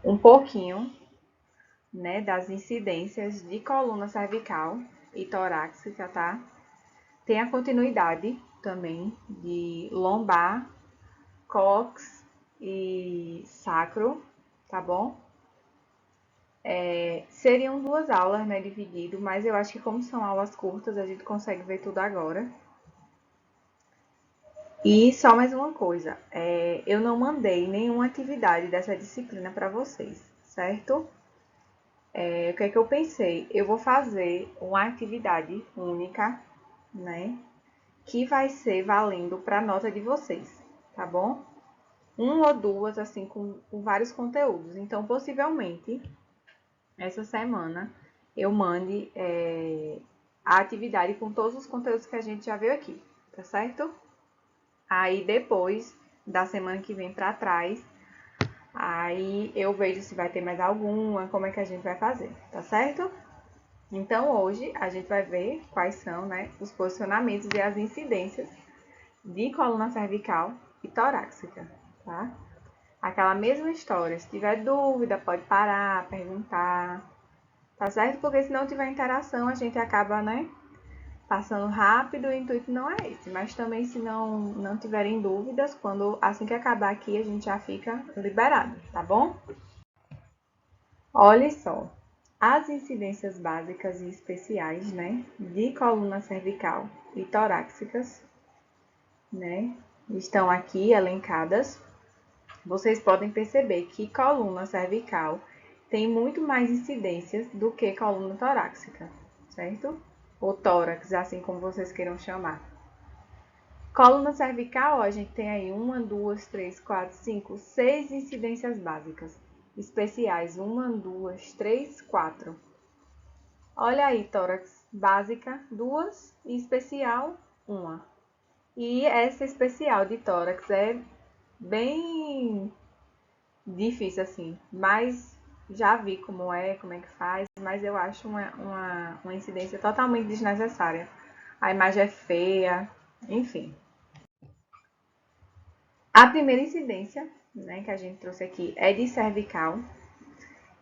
um pouquinho, né, das incidências de coluna cervical e torácica, tá? Tem a continuidade também de lombar, cóccix e sacro, tá bom? Seriam duas aulas, né, dividido, mas eu acho que como são aulas curtas, a gente consegue ver tudo agora. E só mais uma coisa, eu não mandei nenhuma atividade dessa disciplina para vocês, certo? O que é que eu pensei? Eu vou fazer uma atividade única, né? Que vai ser valendo para a nota de vocês, tá bom? Um ou duas, assim, com vários conteúdos. Então, possivelmente, essa semana eu mande a atividade com todos os conteúdos que a gente já viu aqui, tá certo? Aí depois da semana que vem para trás, aí eu vejo se vai ter mais alguma, como é que a gente vai fazer, tá certo? Então hoje a gente vai ver quais são, né, os posicionamentos e as incidências de coluna cervical e torácica, tá? Aquela mesma história, se tiver dúvida pode parar, perguntar, tá certo? Porque se não tiver interação a gente acaba, né, passando rápido, o intuito não é esse, mas também se não tiverem dúvidas, assim que acabar aqui a gente já fica liberado, tá bom? Olha só, as incidências básicas e especiais, né, de coluna cervical e torácicas, né, estão aqui elencadas. Vocês podem perceber que coluna cervical tem muito mais incidências do que coluna torácica, certo? Ou tórax, assim como vocês queiram chamar. Coluna cervical, ó, a gente tem aí 1, 2, 3, 4, 5, 6 incidências básicas. Especiais, 1, 2, 3, 4. Olha aí, tórax básica, 2 e especial, 1. E essa especial de tórax é bem difícil assim, mas já vi como é que faz, mas eu acho uma incidência totalmente desnecessária. A imagem é feia, enfim. A primeira incidência, né, que a gente trouxe aqui é de cervical.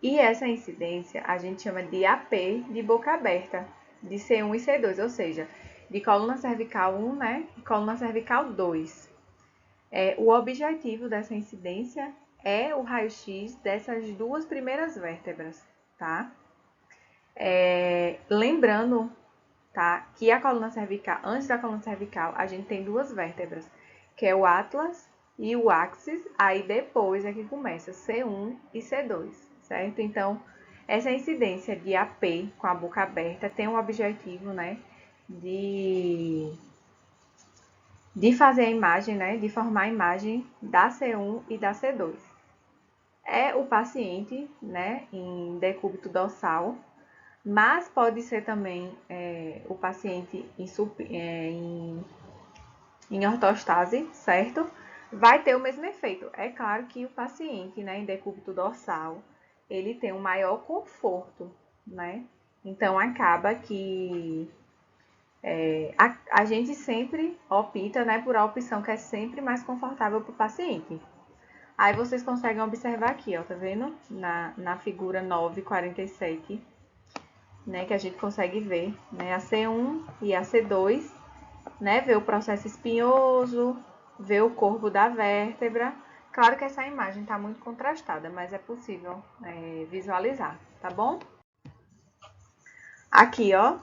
E essa incidência a gente chama de AP de boca aberta, de C1 e C2, ou seja, de coluna cervical 1, né, e coluna cervical 2. O objetivo dessa incidência é o raio-x dessas duas primeiras vértebras, tá? Lembrando, tá, que a coluna cervical, antes da coluna cervical, a gente tem duas vértebras, que é o atlas e o axis, aí depois é que começa C1 e C2, certo? Então, essa incidência de AP com a boca aberta tem um objetivo, né, de fazer a imagem, né, de formar a imagem da C1 e da C2. É o paciente, né, em decúbito dorsal, mas pode ser também o paciente em ortostase, certo? Vai ter o mesmo efeito. É claro que o paciente, né, em decúbito dorsal, ele tem um maior conforto, né? Então acaba que a gente sempre opta, né, por a opção que é sempre mais confortável para o paciente. Aí vocês conseguem observar aqui, ó, tá vendo? Na figura 947, né, que a gente consegue ver, né, a C1 e a C2, né, ver o processo espinhoso, ver o corpo da vértebra. Claro que essa imagem está muito contrastada, mas é possível visualizar, tá bom? Aqui, ó,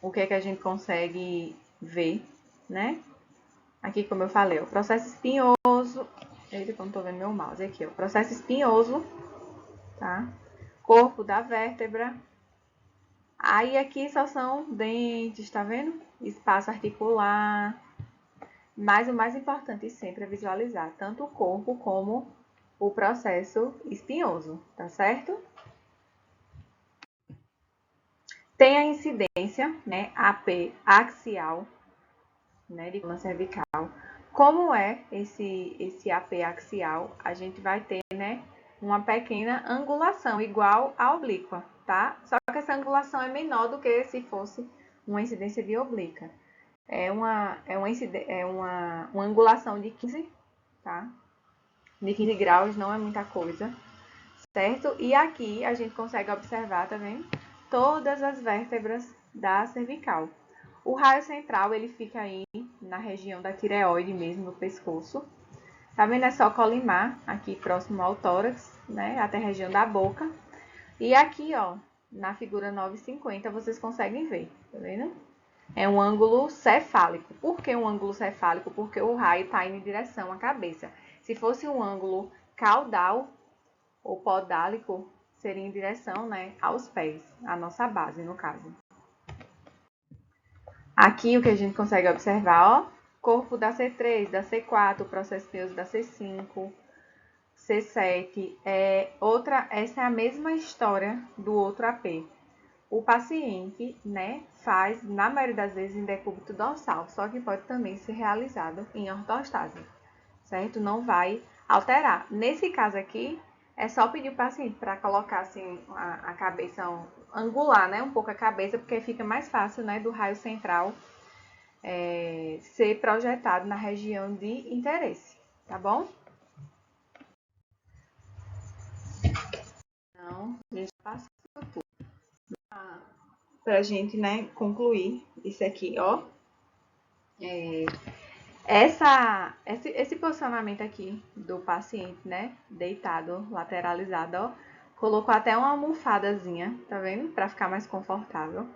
o que é que a gente consegue ver, né? Aqui, como eu falei, o processo espinhoso. Eita, que eu não tô vendo meu mouse. Aqui, ó, processo espinhoso, tá? Corpo da vértebra. Aí aqui só são dentes, tá vendo? Espaço articular. Mas o mais importante sempre é visualizar tanto o corpo como o processo espinhoso, tá certo? Tem a incidência, né, AP axial, né, de coluna cervical. Como é esse AP axial? A gente vai ter, né, uma pequena angulação igual à oblíqua, tá? Só que essa angulação é menor do que se fosse uma incidência de oblíqua. É uma angulação de 15, tá? de 15 graus, não é muita coisa, certo? E aqui a gente consegue observar, tá vendo? Todas as vértebras da cervical. O raio central, ele fica aí na região da tireoide mesmo, no pescoço. Tá vendo? É só colimar aqui próximo ao tórax, né? Até a região da boca. E aqui, ó, na figura 950, vocês conseguem ver, tá vendo? É um ângulo cefálico. Por que um ângulo cefálico? Porque o raio está indo em direção à cabeça. Se fosse um ângulo caudal ou podálico, seria em direção, né, aos pés, à nossa base, no caso. Aqui o que a gente consegue observar, ó, corpo da C3, da C4, processo pioso da C5, C7. Essa é a mesma história do outro AP. O paciente, né, faz, na maioria das vezes, em decúbito dorsal, só que pode também ser realizado em ortostase, certo? Não vai alterar. Nesse caso aqui, é só pedir o paciente para colocar assim a cabeça angular, né, um pouco a cabeça, porque fica mais fácil, né, do raio central ser projetado na região de interesse, tá bom? Então, a gente passa tudo pra gente, né, concluir isso aqui, ó. Esse posicionamento aqui do paciente, né, deitado, lateralizado, ó, colocou até uma almofadazinha, tá vendo? Para ficar mais confortável.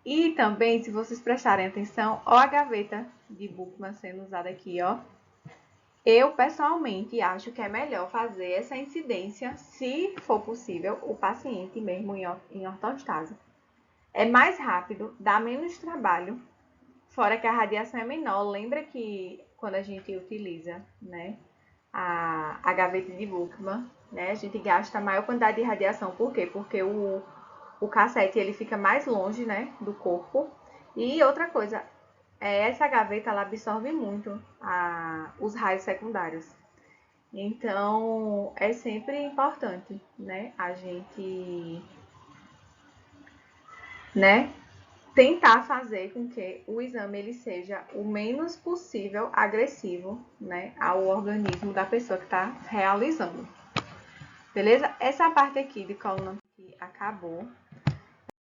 E também, se vocês prestarem atenção, ó a gaveta de Buchmann sendo usada aqui, ó. Eu, pessoalmente, acho que é melhor fazer essa incidência, se for possível, o paciente mesmo em ortostase. É mais rápido, dá menos trabalho. Fora que a radiação é menor, lembra que quando a gente utiliza, né, a gaveta de Buchmann, né, a gente gasta maior quantidade de radiação. Por quê? Porque o cassete ele fica mais longe, né, do corpo. E outra coisa, essa gaveta ela absorve muito os raios secundários. Então, é sempre importante, né, a gente, né, tentar fazer com que o exame ele seja o menos possível agressivo, né, ao organismo da pessoa que está realizando. Beleza? Essa parte aqui de coluna aqui acabou.